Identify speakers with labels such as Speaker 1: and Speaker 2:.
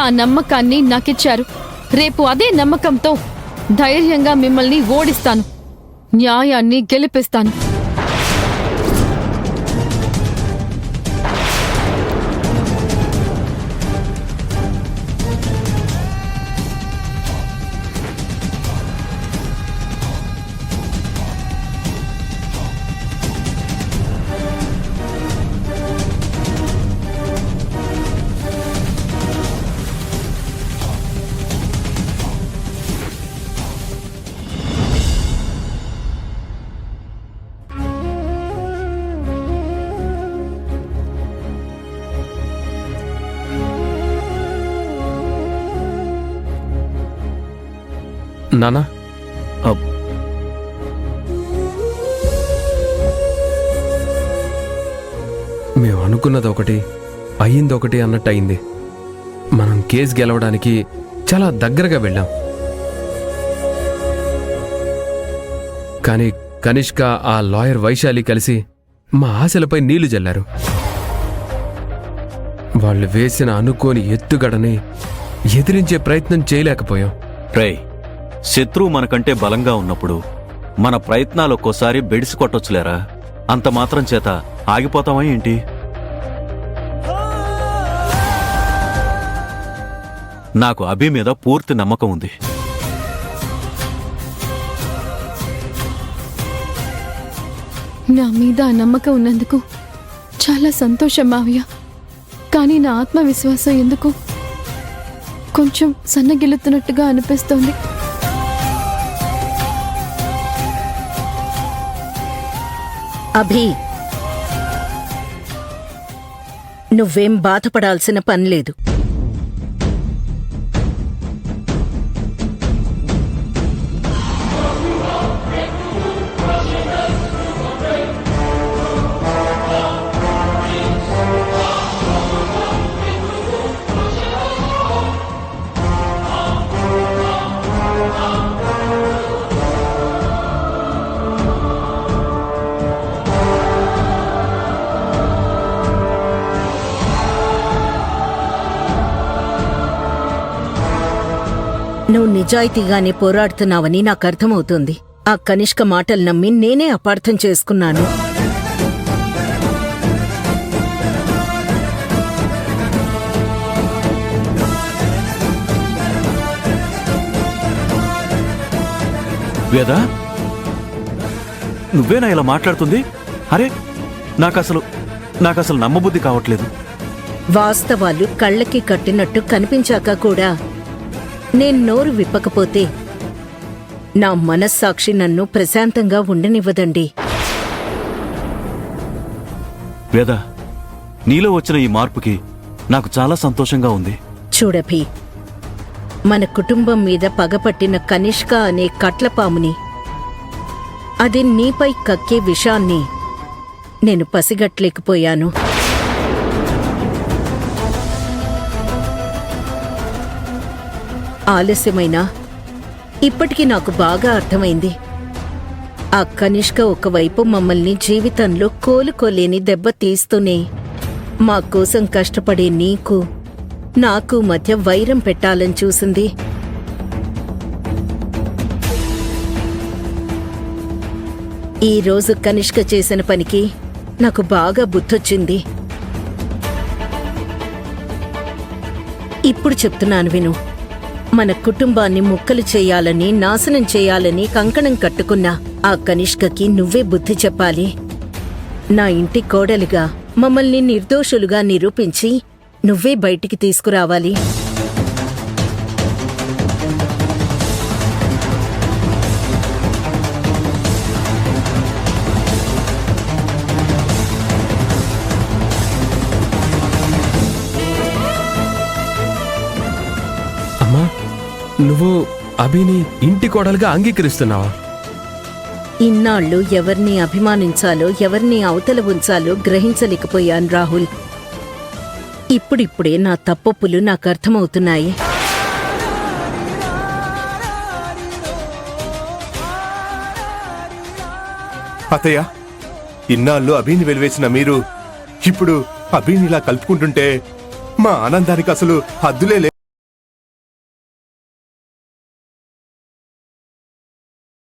Speaker 1: ఆ నమ్మకాన్ని నాకిచ్చారు. రేపు అదే నమ్మకంతో ధైర్యంగా మిమ్మల్ని ఓడిస్తాను, న్యాయాన్ని గెలిపిస్తాను.
Speaker 2: నానా, మేము అనుకున్నది ఒకటి, అయ్యింది ఒకటి అన్నట్టు అయింది. మనం కేసు గెలవడానికి చాలా దగ్గరగా వెళ్ళాం. కానీ కనిష్క, ఆ లాయర్ వైశాలి కలిసి మా ఆశలపై నీళ్లు జల్లారు. వాళ్ళు వేసిన అనుకోని ఎత్తుగడని ఎదిరించే ప్రయత్నం చేయలేకపోయాం.
Speaker 3: రేయ్, శత్రువు మనకంటే బలంగా ఉన్నప్పుడు మన ప్రయత్నాలు ఒక్కోసారి బెడిసి కొట్టొచ్చులేరా. అంత మాత్రం చేత ఆగిపోతామా ఏంటి? నాకు అభి మీద పూర్తి నమ్మకం ఉంది.
Speaker 1: నా మీద ఆ నమ్మకం ఉన్నందుకు చాలా సంతోషం మావయ్య. కానీ నా ఆత్మవిశ్వాసం ఎందుకు కొంచెం సన్నగిల్లుతున్నట్టుగా అనిపిస్తోంది.
Speaker 4: అభి, నువ్వేం బాధపడాల్సిన పనిలేదు. నువ్వు నిజాయితీగానే పోరాడుతున్నావని నాకు అర్థమవుతుంది. ఆ కనిష్క మాటలు నమ్మి నేనే అపార్థం చేసుకున్నాను.
Speaker 3: వేదా, నువ్వేనా ఇలా మాట్లాడుతుంది? అరే, నాకసలు నమ్మబుద్ధి కావట్లేదు.
Speaker 4: వాస్తవాలు కళ్ళకి కట్టినట్టు కనిపించాక కూడా నేను నోరు విప్పకపోతే నా మనస్సాక్షి నన్ను ప్రశాంతంగా ఉండనివ్వదండి.
Speaker 3: వేదా, నీలో వచ్చిన ఈ మార్పుకి నాకు చాలా సంతోషంగా ఉంది.
Speaker 4: చూడభి, మన కుటుంబం మీద పగపట్టిన కనిష్క అనే కట్లపాముని, అది నీపై కక్కే విషాన్ని నేను పసిగట్లేకపోయాను. ఆలస్యమైనా ఇప్పటికీ నాకు బాగా అర్థమైంది. ఆ కనిష్క ఒకవైపు మమ్మల్ని జీవితంలో కోలుకోలేని దెబ్బ తీస్తూనే మా కోసం కష్టపడే నీకు నాకు మధ్య వైరం పెట్టాలని చూసింది. ఈరోజు కనిష్క చేసిన పనికి నాకు బాగా బుద్ధొచ్చింది. ఇప్పుడు చెప్తున్నాను విను. మన కుటుంబాన్ని ముక్కలు చేయాలని, నాశనం చేయాలని కంకణం కట్టుకున్న ఆ కనిష్కకి నువ్వే బుద్ధి చెప్పాలి. నా ఇంటి కోడలిగా మమ్మల్ని నిర్దోషులుగా నిరూపించి నువ్వే బయటికి తీసుకురావాలి.
Speaker 2: అమ్మా, నువ్వు అభిని ఇంటి కోడలుగా అంగీకరిస్తున్నావా?
Speaker 4: ఇన్నాళ్ళు ఎవరిని అభిమానించాలో, ఎవరిని అవతల ఉంచాలో గ్రహించలేకపోయాను రాహుల్. ఇప్పుడిప్పుడే నా తప్పొప్పులు నాకు అర్థమవుతున్నాయి.
Speaker 5: అత్తయ్య, ఇన్నాళ్ళు అభిని వెలివేసిన మీరు ఇప్పుడు అభిని ఇలా కలుపుకుంటుంటే మా ఆనందానికి అసలు హద్దులే